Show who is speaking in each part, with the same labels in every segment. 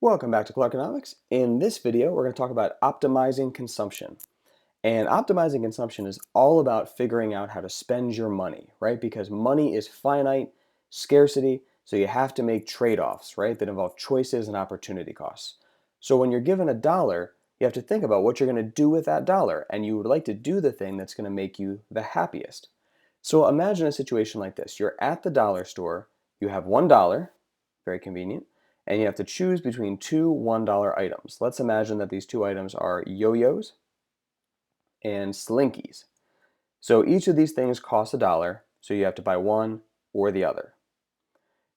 Speaker 1: Welcome back to Clarkenomics. In this video, we're going to talk about optimizing consumption. And optimizing consumption is all about figuring out how to spend your money, right? Because money is finite, scarcity, so you have to make trade-offs, right? That involve choices and opportunity costs. So when you're given a dollar, you have to think about what you're going to do with that dollar, and you would like to do the thing that's going to make you the happiest. So imagine a situation like this. You're at the dollar store, you have $1, very convenient, and you have to choose between two $1 items. Let's imagine that these two items are yo-yos and slinkies. So each of these things costs a dollar, so you have to buy one or the other.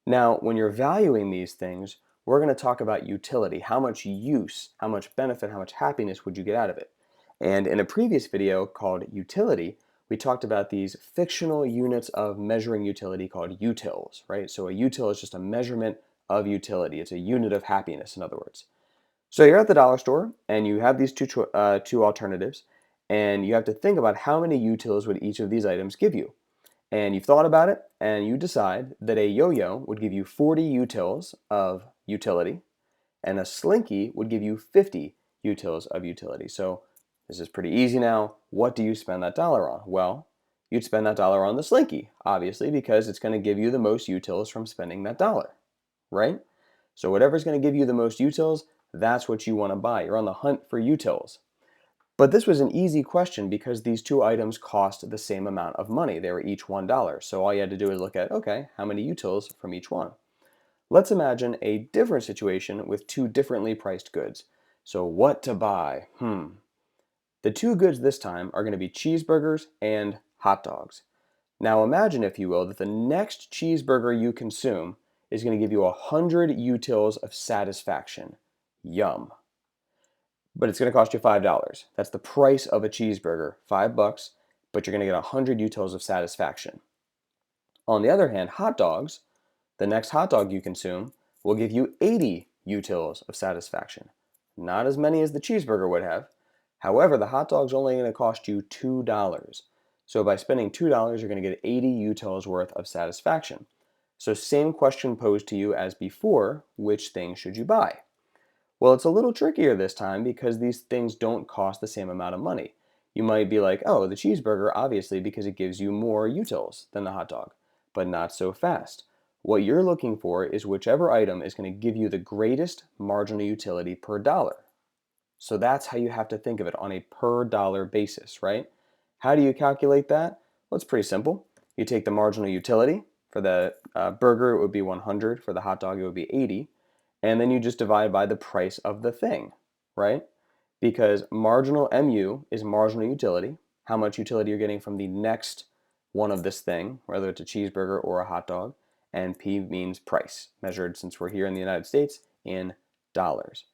Speaker 1: Now, when you're valuing these things, we're going to talk about utility. How much use, how much benefit, how much happiness would you get out of it? And in a previous video called Utility, we talked about these fictional units of measuring utility called utils, right? So a util is just a measurement of utility. It's a unit of happiness, in other words. So you're at the dollar store and you have these two alternatives, and you have to think about how many utils would each of these items give you. And you've thought about it, and you decide that a yo-yo would give you 40 utils of utility, and a slinky would give you 50 utils of utility. So this is pretty easy now. What do you spend that dollar on? Well, you'd spend that dollar on the slinky, obviously, because it's going to give you the most utils from spending that dollar, right? So whatever's going to give you the most utils, that's what you want to buy. You're on the hunt for utils. But this was an easy question because these two items cost the same amount of money. They were each $1. So all you had to do is look at, okay, how many utils from each one? Let's imagine a different situation with two differently priced goods. So what to buy? The two goods this time are going to be cheeseburgers and hot dogs. Now imagine, if you will, that the next cheeseburger you consume is going to give you 100 utils of satisfaction. Yum. But it's going to cost you $5. That's the price of a cheeseburger, $5, but you're going to get 100 utils of satisfaction. On the other hand, hot dogs, the next hot dog you consume will give you 80 utils of satisfaction. Not as many as the cheeseburger would have. However, the hot dog's only going to cost you $2. So by spending $2, you're going to get 80 utils worth of satisfaction. So same question posed to you as before, which thing should you buy? Well, it's a little trickier this time because these things don't cost the same amount of money. You might be like, oh, the cheeseburger, obviously, because it gives you more utils than the hot dog, but not so fast. What you're looking for is whichever item is going to give you the greatest marginal utility per dollar. So that's how you have to think of it, on a per dollar basis, right? How do you calculate that? Well, it's pretty simple. You take the marginal utility. For the burger, it would be 100. For the hot dog, it would be 80. And then you just divide by the price of the thing, right? Because marginal MU is marginal utility, how much utility you're getting from the next one of this thing, whether it's a cheeseburger or a hot dog, and P means price, measured, since we're here in the United States, in dollars.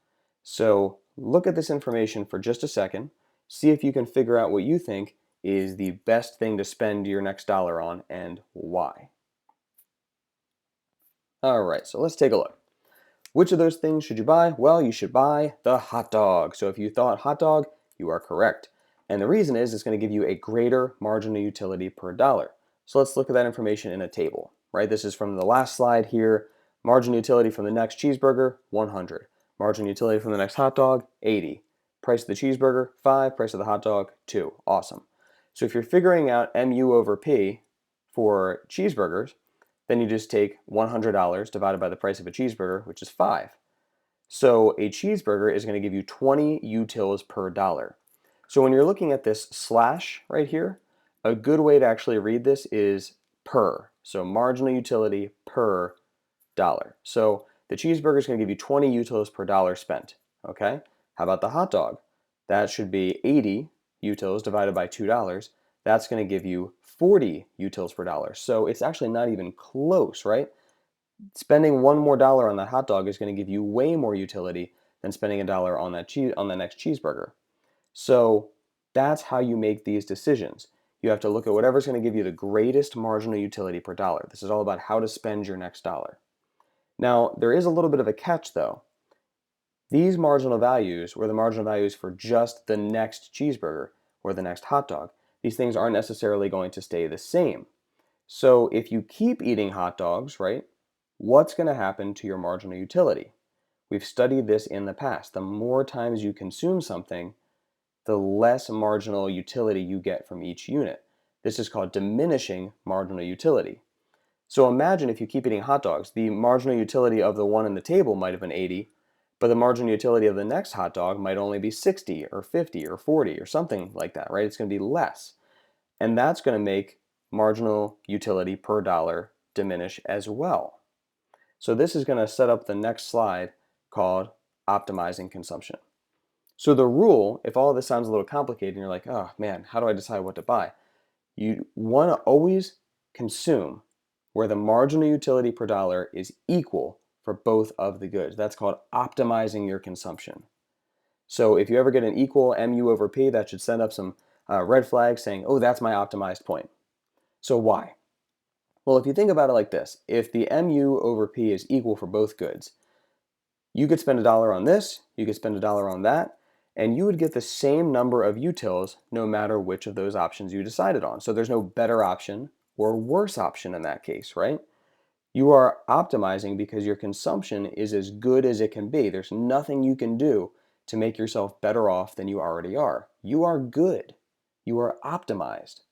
Speaker 1: So look at this information for just a second, see if you can figure out what you think is the best thing to spend your next dollar on and why. All right, so let's take a look. Which of those things should you buy? Well, you should buy the hot dog. So if you thought hot dog, you are correct. And the reason is it's going to give you a greater marginal utility per dollar. So let's look at that information in a table, right? This is from the last slide here. Marginal utility from the next cheeseburger, 100. Marginal utility from the next hot dog, 80. Price of the cheeseburger, 5. Price of the hot dog, 2. Awesome. So if you're figuring out MU over P for cheeseburgers, then you just take $100 divided by the price of a cheeseburger, which is 5. So a cheeseburger is going to give you 20 utils per dollar. So when you're looking at this slash right here, a good way to actually read this is per. So marginal utility per dollar. So the cheeseburger is going to give you 20 utils per dollar spent. Okay? How about the hot dog? That should be 80 utils divided by $2. That's going to give you 40 utils per dollar. So it's actually not even close, right? Spending one more dollar on that hot dog is going to give you way more utility than spending a dollar on that next cheeseburger. So that's how you make these decisions. You have to look at whatever's going to give you the greatest marginal utility per dollar. This is all about how to spend your next dollar. Now, there is a little bit of a catch though. These marginal values were the marginal values for just the next cheeseburger or the next hot dog. These things aren't necessarily going to stay the same. So if you keep eating hot dogs, right, what's going to happen to your marginal utility? We've studied this in the past. The more times you consume something, the less marginal utility you get from each unit. This is called diminishing marginal utility. So imagine if you keep eating hot dogs, the marginal utility of the one in the table might have been 80, but the marginal utility of the next hot dog might only be 60 or 50 or 40 or something like that, right? It's going to be less. And that's going to make marginal utility per dollar diminish as well. So this is going to set up the next slide called optimizing consumption. So the rule, if all of this sounds a little complicated and you're like, oh man, how do I decide what to buy? You want to always consume where the marginal utility per dollar is equal for both of the goods. That's called optimizing your consumption. So if you ever get an equal MU over P, that should send up some red flags saying, oh, that's my optimized point. So why? Well, if you think about it like this, if the MU over P is equal for both goods, you could spend $1 on this, you could spend $1 on that, and you would get the same number of utils no matter which of those options you decided on. So there's no better option or worse option in that case, right? You are optimizing because your consumption is as good as it can be. There's nothing you can do to make yourself better off than you already are. You are good. You are optimized.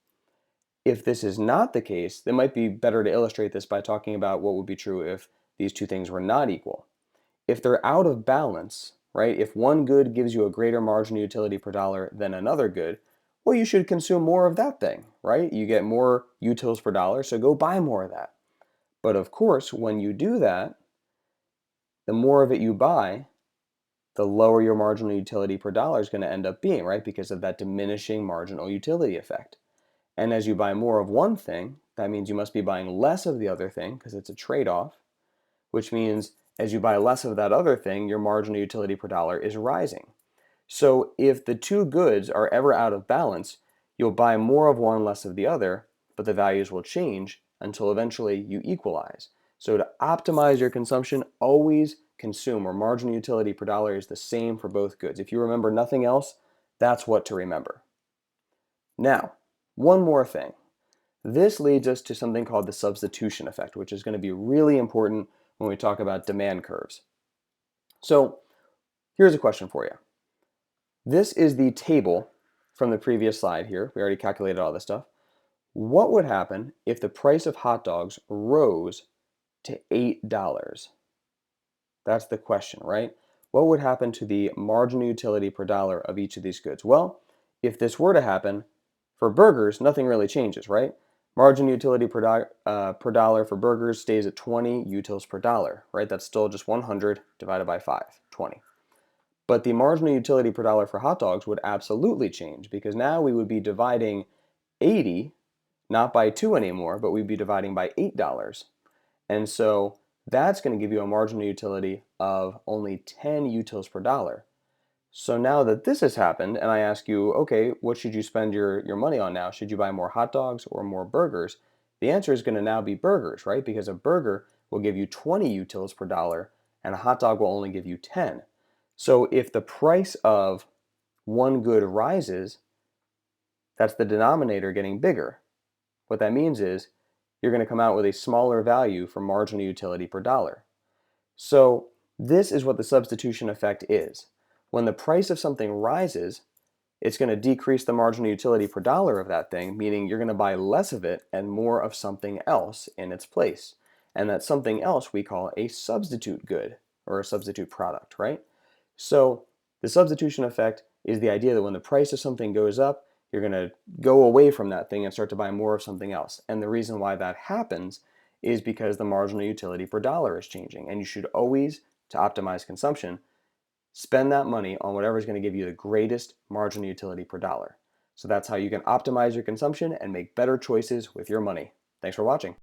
Speaker 1: If this is not the case, it might be better to illustrate this by talking about what would be true if these two things were not equal. If they're out of balance, right? If one good gives you a greater marginal utility per dollar than another good, well, you should consume more of that thing, right? You get more utils per dollar, so go buy more of that. But of course, when you do that, the more of it you buy, the lower your marginal utility per dollar is going to end up being, right? Because of that diminishing marginal utility effect. And as you buy more of one thing, that means you must be buying less of the other thing because it's a trade-off, which means as you buy less of that other thing, your marginal utility per dollar is rising. So if the two goods are ever out of balance, you'll buy more of one, less of the other, but the values will change until eventually you equalize. So to optimize your consumption, always consume where marginal utility per dollar is the same for both goods. If you remember nothing else, that's what to remember. Now, one more thing. This leads us to something called the substitution effect, which is going to be really important when we talk about demand curves. So here's a question for you. This is the table from the previous slide here. We already calculated all this stuff. What would happen if the price of hot dogs rose to $8? That's the question, right? What would happen to the marginal utility per dollar of each of these goods? Well, if this were to happen, for burgers, nothing really changes, right? Marginal utility per dollar for burgers stays at 20 utils per dollar, right? That's still just 100 divided by 5, 20. But the marginal utility per dollar for hot dogs would absolutely change because now we would be dividing 80, not by 2 anymore, but we'd be dividing by $8. And so that's going to give you a marginal utility of only 10 utils per dollar. So now that this has happened, and I ask you, okay, what should you spend your money on now? Should you buy more hot dogs or more burgers? The answer is going to now be burgers, right? Because a burger will give you 20 utils per dollar, and a hot dog will only give you 10. So if the price of one good rises, that's the denominator getting bigger. What that means is you're going to come out with a smaller value for marginal utility per dollar. So this is what the substitution effect is. When the price of something rises, it's going to decrease the marginal utility per dollar of that thing, meaning you're going to buy less of it and more of something else in its place. And that something else we call a substitute good or a substitute product, right? So the substitution effect is the idea that when the price of something goes up, you're going to go away from that thing and start to buy more of something else. And the reason why that happens is because the marginal utility per dollar is changing. And you should always, to optimize consumption, spend that money on whatever is going to give you the greatest marginal utility per dollar. So that's how you can optimize your consumption and make better choices with your money. Thanks for watching.